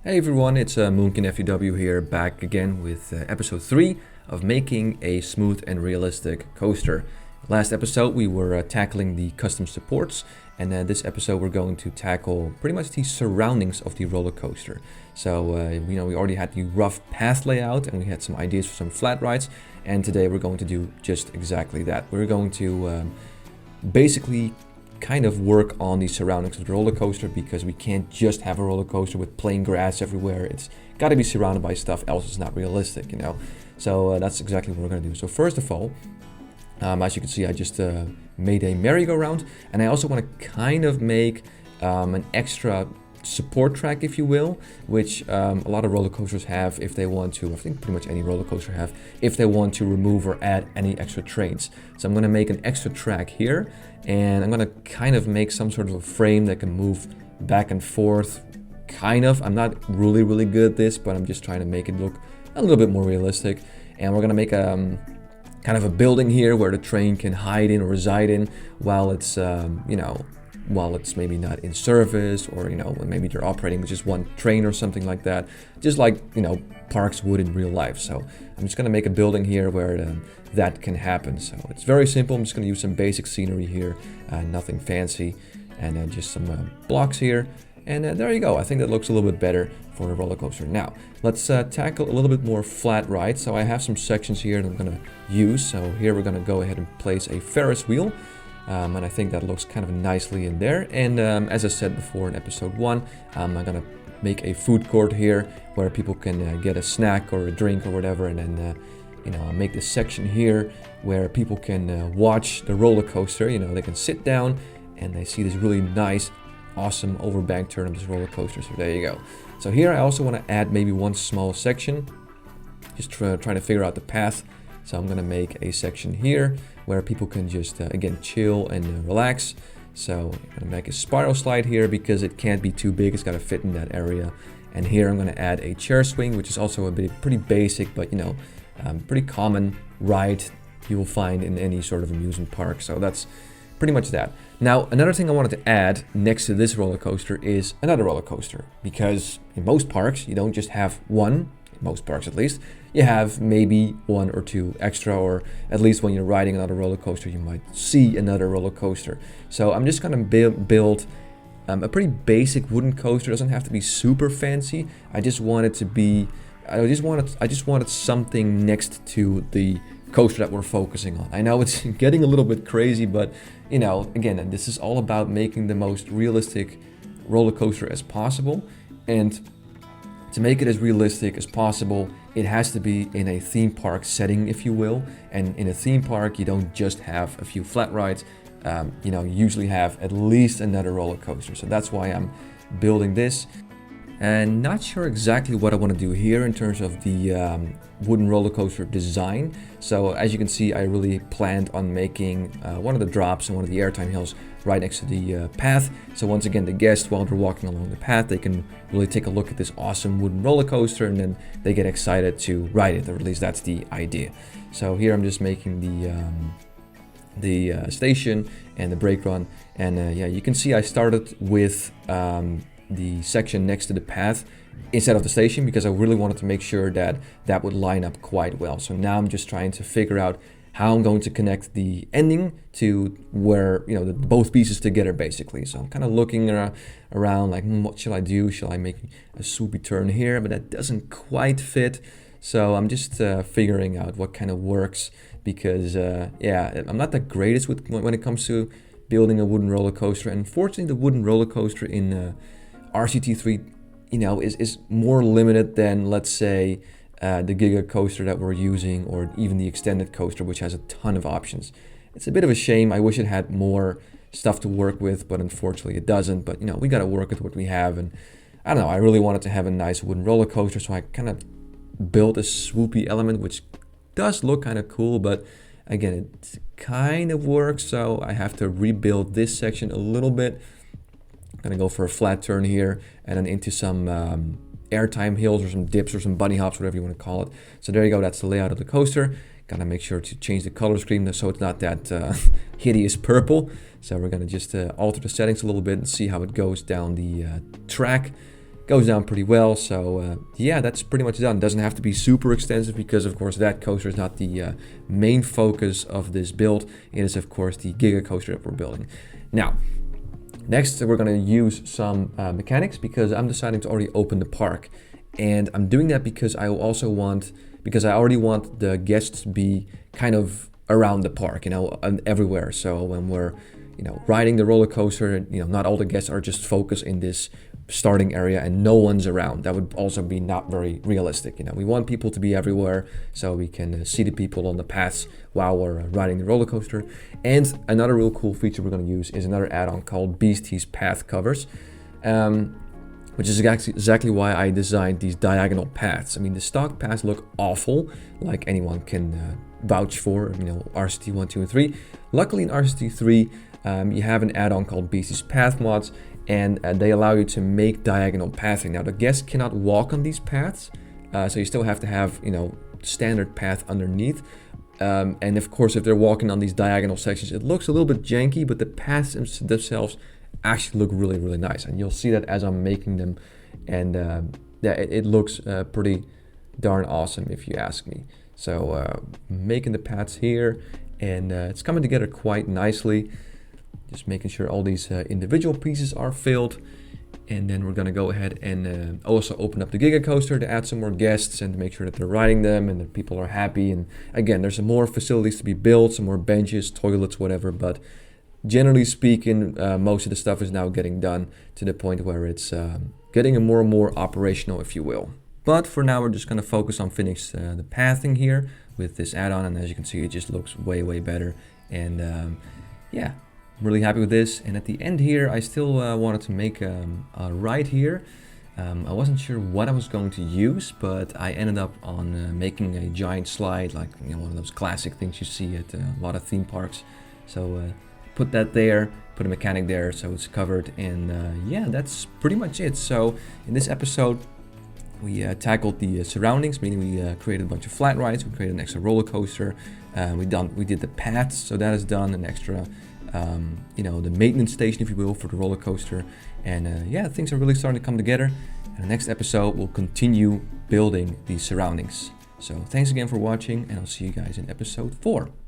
Hey everyone, it's Moonkin FUW here, back again with episode 3 of making a smooth and realistic coaster. Last episode we were tackling the custom supports, and this episode we're going to tackle pretty much the surroundings of the roller coaster. So we already had the rough path layout and we had some ideas for some flat rides, and today we're going to do just exactly that. We're going to basically kind of work on the surroundings of the roller coaster, because we can't just have a roller coaster with plain grass everywhere. It's got to be surrounded by stuff, else it's not realistic, you know. So that's exactly what we're going to do. So first of all, as you can see, I just made a merry-go-round, and I also want to kind of make an extra support track, if you will, which a lot of roller coasters have if they want to. I think pretty much any roller coaster have, if they want to remove or add any extra trains. So I'm going to make an extra track here, and I'm going to kind of make some sort of a frame that can move back and forth. Kind of. I'm not really good at this, but I'm just trying to make it look a little bit more realistic. And we're going to make a kind of a building here where the train can hide in or reside in while it's while it's maybe not in service, or when maybe they're operating with just one train or something like that, just like parks would in real life. So I'm just going to make a building here where that can happen. So it's very simple. I'm just going to use some basic scenery here, nothing fancy, and then just some blocks here, and there you go. I think that looks a little bit better for a roller coaster. Now let's tackle a little bit more flat rides. So I have some sections here that I'm going to use. So here we're going to go ahead and place a Ferris wheel. And I think that looks kind of nicely in there. And as I said before in episode 1, I'm gonna make a food court here where people can get a snack or a drink or whatever, and then I'll make this section here where people can watch the roller coaster. They can sit down and they see this really nice, awesome overbank turn of this roller coaster. So there you go. So here I also want to add maybe one small section, just trying to figure out the path. So I'm gonna make a section here where people can just, again, chill and relax. So I'm gonna make a spiral slide here because it can't be too big. It's gotta fit in that area. And here I'm gonna add a chair swing, which is also pretty basic, but pretty common ride you will find in any sort of amusement park. So that's pretty much that. Now, another thing I wanted to add next to this roller coaster is another roller coaster, because in most parks, you don't just have one. Most parks at least, you have maybe one or two extra, or at least when you're riding another roller coaster you might see another roller coaster. So I'm just gonna build a pretty basic wooden coaster. It doesn't have to be super fancy. I just wanted something next to the coaster that we're focusing on. I know it's getting a little bit crazy, but again, this is all about making the most realistic roller coaster as possible. And to make it as realistic as possible, it has to be in a theme park setting, if you will. And in a theme park, you don't just have a few flat rides. You usually have at least another roller coaster. So that's why I'm building this. And not sure exactly what I want to do here in terms of the wooden roller coaster design. So as you can see, I really planned on making one of the drops and one of the airtime hills right next to the path. So once again, the guests, while they're walking along the path, they can really take a look at this awesome wooden roller coaster, and then they get excited to ride it, or at least that's the idea. So here I'm just making the station and the brake run, and yeah, you can see I started with the section next to the path instead of the station, because I really wanted to make sure that that would line up quite well. So now I'm just trying to figure out how I'm going to connect the ending to where, both pieces together, basically. So I'm kind of looking around like, what shall I do? Shall I make a swoopy turn here? But that doesn't quite fit. So I'm just figuring out what kind of works, because yeah, I'm not the greatest when it comes to building a wooden roller coaster. And unfortunately, the wooden roller coaster in RCT3, is more limited than, let's say, the Giga coaster that we're using, or even the extended coaster, which has a ton of options. It's a bit of a shame. I wish it had more stuff to work with, but unfortunately it doesn't. But we got to work with what we have, and I don't know, I really wanted to have a nice wooden roller coaster, so I kind of built a swoopy element, which does look kind of cool, but again, it kind of works. So I have to rebuild this section a little bit. I'm gonna go for a flat turn here, and then into some airtime hills or some dips or some bunny hops, whatever you want to call it. So there you go, that's the layout of the coaster. Gotta make sure to change the color scheme so it's not that hideous purple. So we're gonna just alter the settings a little bit and see how it goes down the track. goes down pretty well. So yeah, that's pretty much done. Doesn't have to be super extensive because of course that coaster is not the main focus of this build. It is of course the Giga coaster that we're building. Now, next we're going to use some mechanics because I'm deciding to already open the park. And I'm doing that because I already want the guests to be kind of around the park, and everywhere. So when we're, riding the roller coaster, not all the guests are just focused in this starting area and no one's around. That would also be not very realistic. We want people to be everywhere so we can see the people on the paths while we're riding the roller coaster. And another real cool feature we're going to use is another add-on called Beastie's Path Covers, which is exactly why I designed these diagonal paths. I mean, the stock paths look awful, like anyone can vouch for, RCT 1, 2, and 3. Luckily in RCT3, you have an add-on called Beastie's Path Mods, and they allow you to make diagonal pathing. Now, the guests cannot walk on these paths, so you still have to have, standard path underneath. And of course, if they're walking on these diagonal sections, it looks a little bit janky, but the paths themselves actually look really, really nice. And you'll see that as I'm making them. And yeah, it looks pretty darn awesome if you ask me. So making the paths here, and it's coming together quite nicely. Just making sure all these individual pieces are filled. And then we're gonna go ahead and also open up the Giga coaster to add some more guests and to make sure that they're riding them and that people are happy. And again, there's some more facilities to be built, some more benches, toilets, whatever. But generally speaking, most of the stuff is now getting done to the point where it's getting more and more operational, if you will. But for now, we're just gonna focus on finish the pathing here with this add-on. And as you can see, it just looks way, way better. And yeah. I'm really happy with this. And at the end here, I still wanted to make a ride here. I wasn't sure what I was going to use, but I ended up on making a giant slide, like one of those classic things you see at a lot of theme parks. So put that there, put a mechanic there, so it's covered. And yeah, that's pretty much it. So in this episode, we tackled the surroundings, meaning we created a bunch of flat rides. We created an extra roller coaster. We did the paths, so that is done. An extra the maintenance station, if you will, for the roller coaster. And yeah, things are really starting to come together. And the next episode, we'll continue building these surroundings. So thanks again for watching, and I'll see you guys in episode 4.